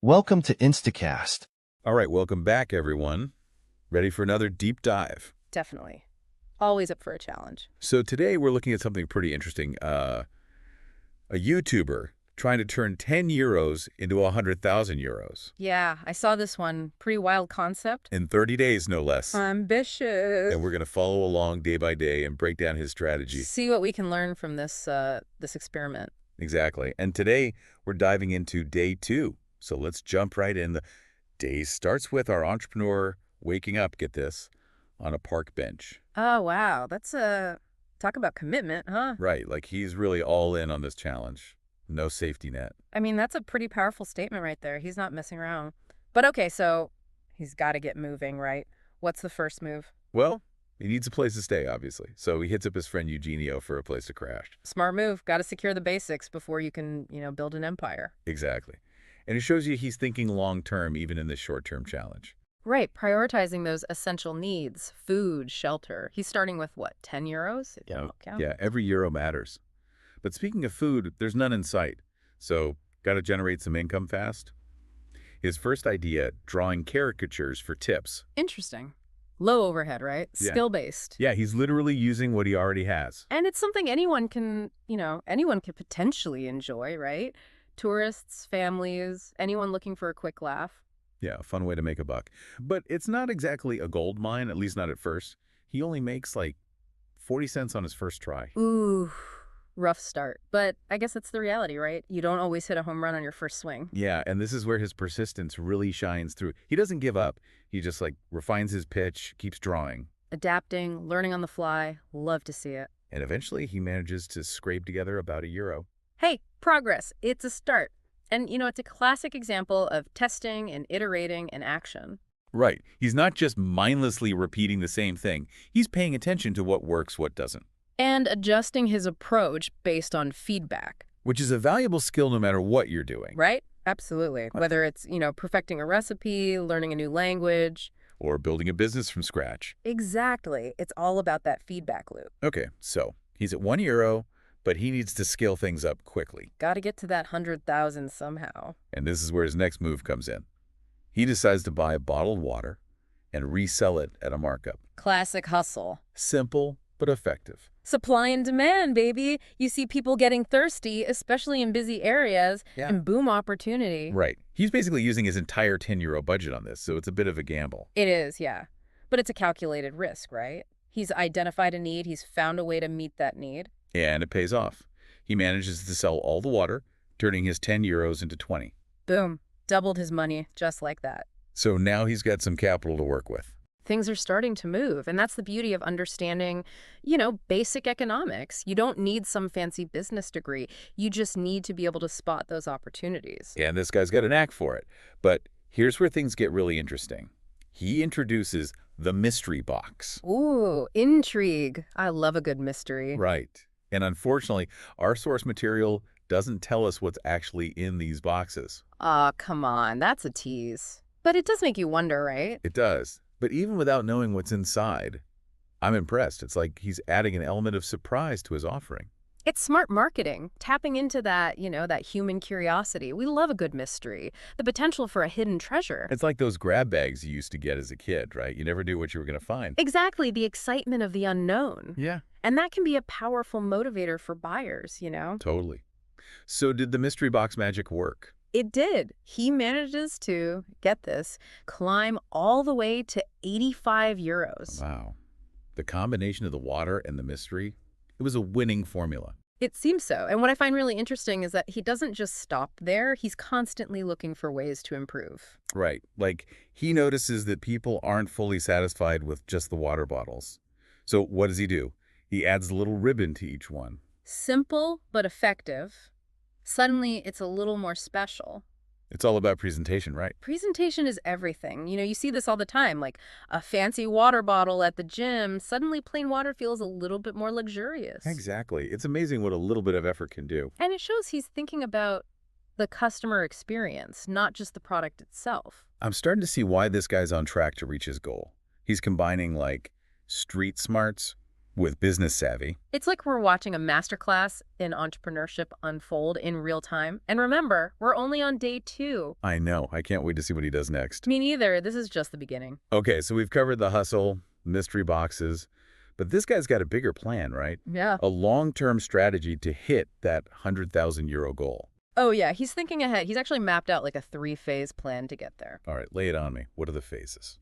Welcome to Instacast. All right, welcome back, everyone. Ready for another deep dive. Definitely. Always up for a challenge. So today we're looking at something pretty interesting. A YouTuber trying to turn 10 euros into 100,000 euros. Yeah, I saw this one. Pretty wild concept. In 30 days, no less. Ambitious. And we're going to follow along day by day and break down his strategy. See what we can learn from this experiment. Exactly. And today we're diving into day 2. So let's jump right in. The day starts with our entrepreneur waking up, get this, on a park bench. Oh, wow. That's talk about commitment, huh? Right, like he's really all in on this challenge. No safety net. I mean, that's a pretty powerful statement right there. He's not messing around. But okay, so he's got to get moving, right? What's the first move? Well, he needs a place to stay, obviously. So he hits up his friend Eugenio for a place to crash. Smart move. Got to secure the basics before you can, build an empire. Exactly. And it shows you he's thinking long-term, even in this short-term challenge. Right, prioritizing those essential needs, food, shelter. He's starting with what, 10 euros? Yeah, every euro matters. But speaking of food, there's none in sight. So, got to generate some income fast. His first idea, drawing caricatures for tips. Interesting. Low overhead, right? Yeah. Skill-based. Yeah, he's literally using what he already has. And it's something anyone can potentially enjoy, right? Tourists, families, anyone looking for a quick laugh. Yeah, a fun way to make a buck. But it's not exactly a gold mine, at least not at first. He only makes like 40 cents on his first try. Ooh, rough start. But I guess that's the reality, right? You don't always hit a home run on your first swing. Yeah, and this is where his persistence really shines through. He doesn't give up. He just refines his pitch, keeps drawing. Adapting, learning on the fly. Love to see it. And eventually he manages to scrape together about €1. Hey, progress. It's a start. And, it's a classic example of testing and iterating and action. Right. He's not just mindlessly repeating the same thing. He's paying attention to what works, what doesn't. And adjusting his approach based on feedback. Which is a valuable skill no matter what you're doing. Right? Absolutely. Whether it's, perfecting a recipe, learning a new language. Or building a business from scratch. Exactly. It's all about that feedback loop. Okay, so he's at €1, but he needs to scale things up quickly. Got to get to that 100,000 somehow. And this is where his next move comes in. He decides to buy bottled water and resell it at a markup. Classic hustle. Simple, but effective. Supply and demand, baby. You see people getting thirsty, especially in busy areas, and boom, opportunity. Right. He's basically using his entire €10 budget on this, so it's a bit of a gamble. It is, yeah. But it's a calculated risk, right? He's identified a need. He's found a way to meet that need. And it pays off. He manages to sell all the water, turning his €10 into 20. Boom. Doubled his money, just like that. So now he's got some capital to work with. Things are starting to move, and that's the beauty of understanding, basic economics. You don't need some fancy business degree. You just need to be able to spot those opportunities. And this guy's got a knack for it. But here's where things get really interesting. He introduces the mystery box. Ooh, intrigue. I love a good mystery. Right. And unfortunately, our source material doesn't tell us what's actually in these boxes. Aw, come on. That's a tease. But it does make you wonder, right? It does. But even without knowing what's inside, I'm impressed. It's like he's adding an element of surprise to his offering. It's smart marketing, tapping into that, that human curiosity. We love a good mystery, the potential for a hidden treasure. It's like those grab bags you used to get as a kid, right? You never knew what you were going to find. Exactly, the excitement of the unknown. Yeah. And that can be a powerful motivator for buyers, Totally. So did the mystery box magic work? It did. He manages to, get this, climb all the way to 85 euros. Wow. The combination of the water and the mystery, it was a winning formula. It seems so. And what I find really interesting is that he doesn't just stop there. He's constantly looking for ways to improve. Right. Like, he notices that people aren't fully satisfied with just the water bottles. So what does he do? He adds a little ribbon to each one. Simple but effective. Suddenly, it's a little more special. It's all about presentation, right? Presentation is everything. You see this all the time, like a fancy water bottle at the gym. Suddenly, plain water feels a little bit more luxurious. Exactly. It's amazing what a little bit of effort can do. And it shows he's thinking about the customer experience, not just the product itself. I'm starting to see why this guy's on track to reach his goal. He's combining, street smarts with business savvy. It's like we're watching a masterclass in entrepreneurship unfold in real time. And remember, we're only on day 2. I know. I can't wait to see what he does next. Me neither. This is just the beginning. Okay, so we've covered the hustle, mystery boxes, but this guy's got a bigger plan, right? Yeah. A long-term strategy to hit that 100,000 euro goal. Oh, yeah. He's thinking ahead. He's actually mapped out like a 3-phase plan to get there. All right, lay it on me. What are the phases?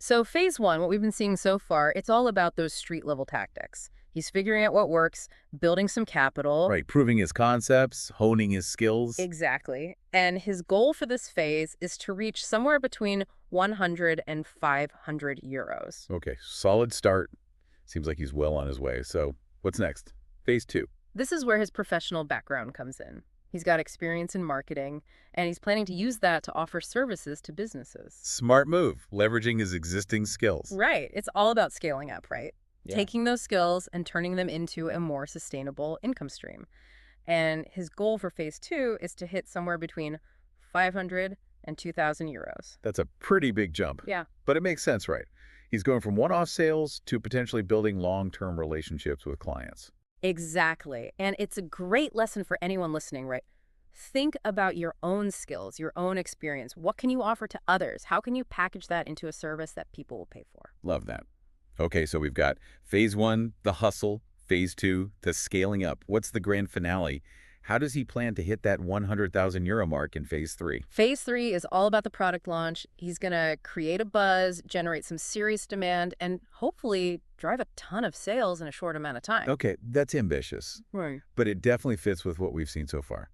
So phase 1, what we've been seeing so far, it's all about those street-level tactics. He's figuring out what works, building some capital. Right, proving his concepts, honing his skills. Exactly. And his goal for this phase is to reach somewhere between 100 and 500 euros. Okay, solid start. Seems like he's well on his way. So what's next? Phase 2. This is where his professional background comes in. He's got experience in marketing, and he's planning to use that to offer services to businesses. Smart move, leveraging his existing skills. Right. It's all about scaling up, right? Yeah. Taking those skills and turning them into a more sustainable income stream. And his goal for phase 2 is to hit somewhere between 500 and 2,000 euros. That's a pretty big jump. Yeah. But it makes sense, right? He's going from one-off sales to potentially building long-term relationships with clients. Exactly. And it's a great lesson for anyone listening, right? Think about your own skills, your own experience. What can you offer to others? How can you package that into a service that people will pay for? Love that. Okay, so we've got phase 1, the hustle, phase 2, the scaling up. What's the grand finale? How does he plan to hit that 100,000 euro mark in phase 3? Phase 3 is all about the product launch. He's going to create a buzz, generate some serious demand, and hopefully drive a ton of sales in a short amount of time. Okay, that's ambitious, Right. but it definitely fits with what we've seen so far.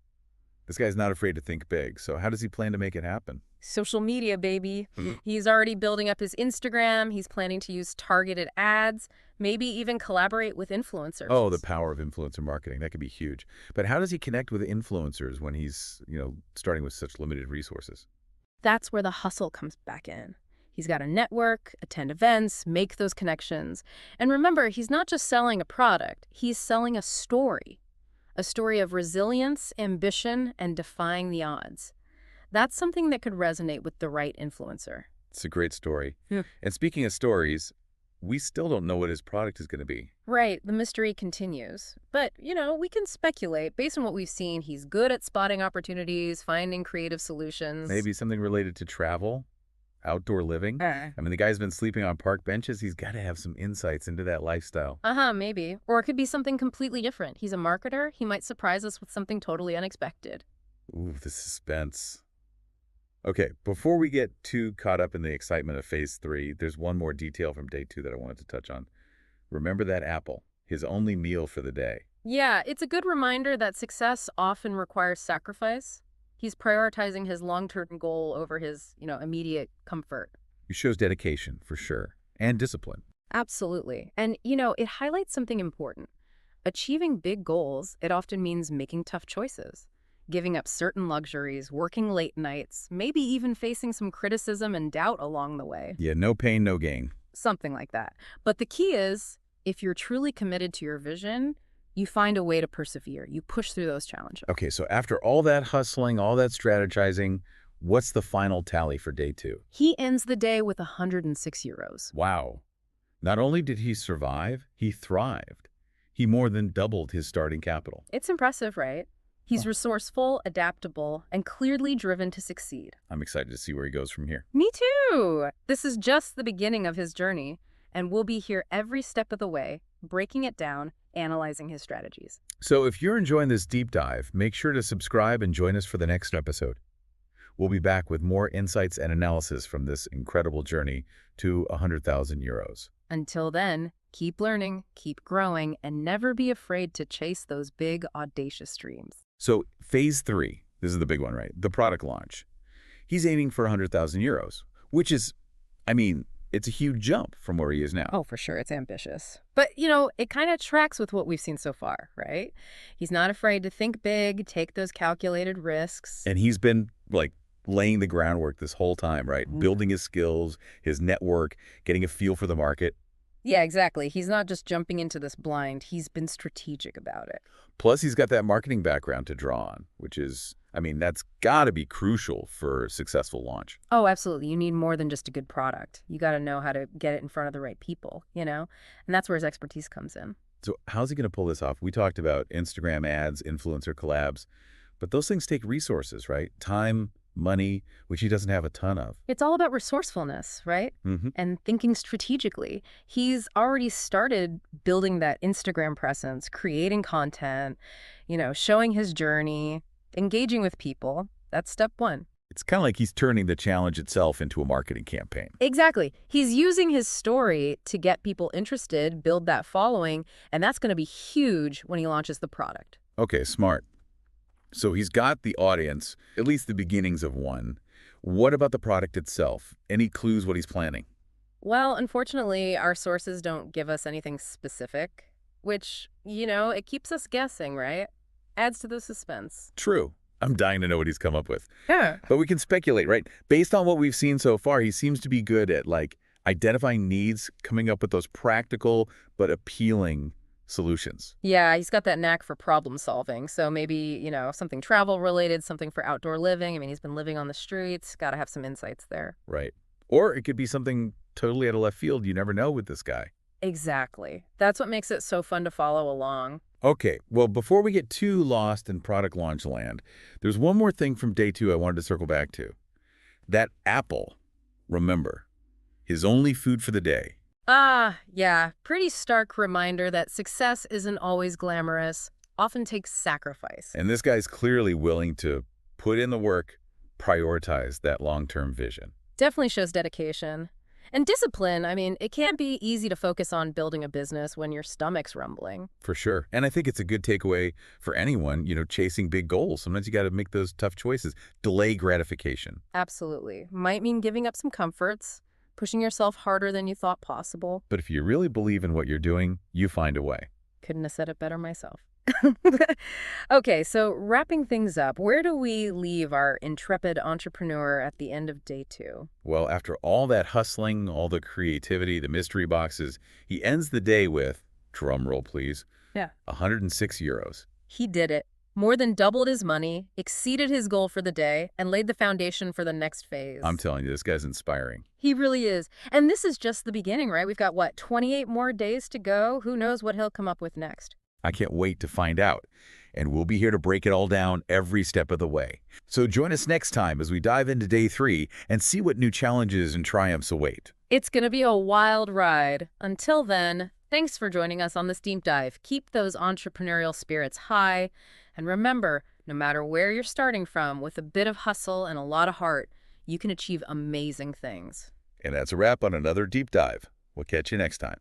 This guy's not afraid to think big, so how does he plan to make it happen? Social media, baby. He's already building up his Instagram. He's planning to use targeted ads, maybe even collaborate with influencers. Oh, the power of influencer marketing. That could be huge. But how does he connect with influencers when he's, starting with such limited resources? That's where the hustle comes back in. He's got to network, attend events, make those connections. And remember, he's not just selling a product. He's selling a story of resilience, ambition, and defying the odds. That's something that could resonate with the right influencer. It's a great story. Yeah. And speaking of stories, we still don't know what his product is going to be. Right, the mystery continues. But, we can speculate. Based on what we've seen, he's good at spotting opportunities, finding creative solutions. Maybe something related to travel, outdoor living. I mean, the guy's been sleeping on park benches. He's got to have some insights into that lifestyle. Maybe. Or it could be something completely different. He's a marketer. He might surprise us with something totally unexpected. Ooh, the suspense. Okay, before we get too caught up in the excitement of phase 3, there's one more detail from day 2 that I wanted to touch on. Remember that apple, his only meal for the day. Yeah, it's a good reminder that success often requires sacrifice. He's prioritizing his long-term goal over his, immediate comfort. It shows dedication, for sure, and discipline. Absolutely. And, it highlights something important. Achieving big goals, it often means making tough choices. Giving up certain luxuries, working late nights, maybe even facing some criticism and doubt along the way. Yeah, no pain, no gain. Something like that. But the key is, if you're truly committed to your vision, you find a way to persevere. You push through those challenges. Okay, so after all that hustling, all that strategizing, what's the final tally for day 2? He ends the day with 106 euros. Wow. Not only did he survive, he thrived. He more than doubled his starting capital. It's impressive, right? He's resourceful, adaptable, and clearly driven to succeed. I'm excited to see where he goes from here. Me too! This is just the beginning of his journey, and we'll be here every step of the way, breaking it down, analyzing his strategies. So if you're enjoying this deep dive, make sure to subscribe and join us for the next episode. We'll be back with more insights and analysis from this incredible journey to 100,000 euros. Until then, keep learning, keep growing, and never be afraid to chase those big, audacious dreams. So phase 3, this is the big one, right? The product launch. He's aiming for 100,000 euros, which is, it's a huge jump from where he is now. Oh, for sure. It's ambitious. But, it kind of tracks with what we've seen so far, right? He's not afraid to think big, take those calculated risks. And he's been, laying the groundwork this whole time, right? Mm-hmm. Building his skills, his network, getting a feel for the market. Yeah, exactly. He's not just jumping into this blind. He's been strategic about it. Plus, he's got that marketing background to draw on, which is, I mean, that's got to be crucial for a successful launch. Oh, absolutely. You need more than just a good product. You got to know how to get it in front of the right people, you know? And that's where his expertise comes in. So how's he going to pull this off? We talked about Instagram ads, influencer collabs, but those things take resources, right? Time, money, which he doesn't have a ton of. It's all about resourcefulness, right? Hmm. And thinking strategically. He's already started building that Instagram presence, creating content, showing his journey, engaging with people. That's step one. It's kind of like he's turning the challenge itself into a marketing campaign. Exactly. He's using his story to get people interested, build that following, and that's going to be huge when he launches the product. Okay, smart. So he's got the audience, at least the beginnings of one. What about the product itself? Any clues what he's planning? Well, unfortunately, our sources don't give us anything specific, which, it keeps us guessing, right? Adds to the suspense. True. I'm dying to know what he's come up with. Yeah. But we can speculate, right? Based on what we've seen so far, he seems to be good at, identifying needs, coming up with those practical but appealing solutions. Yeah, he's got that knack for problem solving. So maybe, something travel related, something for outdoor living. I mean, he's been living on the streets. Got to have some insights there. Right. Or it could be something totally out of left field. You never know with this guy. Exactly. That's what makes it so fun to follow along. Okay, well, before we get too lost in product launch land, there's one more thing from day 2 I wanted to circle back to. That apple, remember, his only food for the day. Yeah. Pretty stark reminder that success isn't always glamorous, often takes sacrifice. And this guy's clearly willing to put in the work, prioritize that long-term vision. Definitely shows dedication. And discipline. I mean, it can't be easy to focus on building a business when your stomach's rumbling. For sure. And I think it's a good takeaway for anyone, chasing big goals. Sometimes you got to make those tough choices. Delay gratification. Absolutely. Might mean giving up some comforts, pushing yourself harder than you thought possible. But if you really believe in what you're doing, you find a way. Couldn't have said it better myself. Okay, so wrapping things up, where do we leave our intrepid entrepreneur at the end of day 2? Well, after all that hustling, all the creativity, the mystery boxes, he ends the day with, drum roll please, Yeah. 106 euros. He did it. More than doubled his money, exceeded his goal for the day, and laid the foundation for the next phase. I'm telling you, this guy's inspiring. He really is. And this is just the beginning, right? We've got, 28 more days to go? Who knows what he'll come up with next? I can't wait to find out. And we'll be here to break it all down every step of the way. So join us next time as we dive into day 3 and see what new challenges and triumphs await. It's going to be a wild ride. Until then, thanks for joining us on this deep dive. Keep those entrepreneurial spirits high. And remember, no matter where you're starting from, with a bit of hustle and a lot of heart, you can achieve amazing things. And that's a wrap on another deep dive. We'll catch you next time.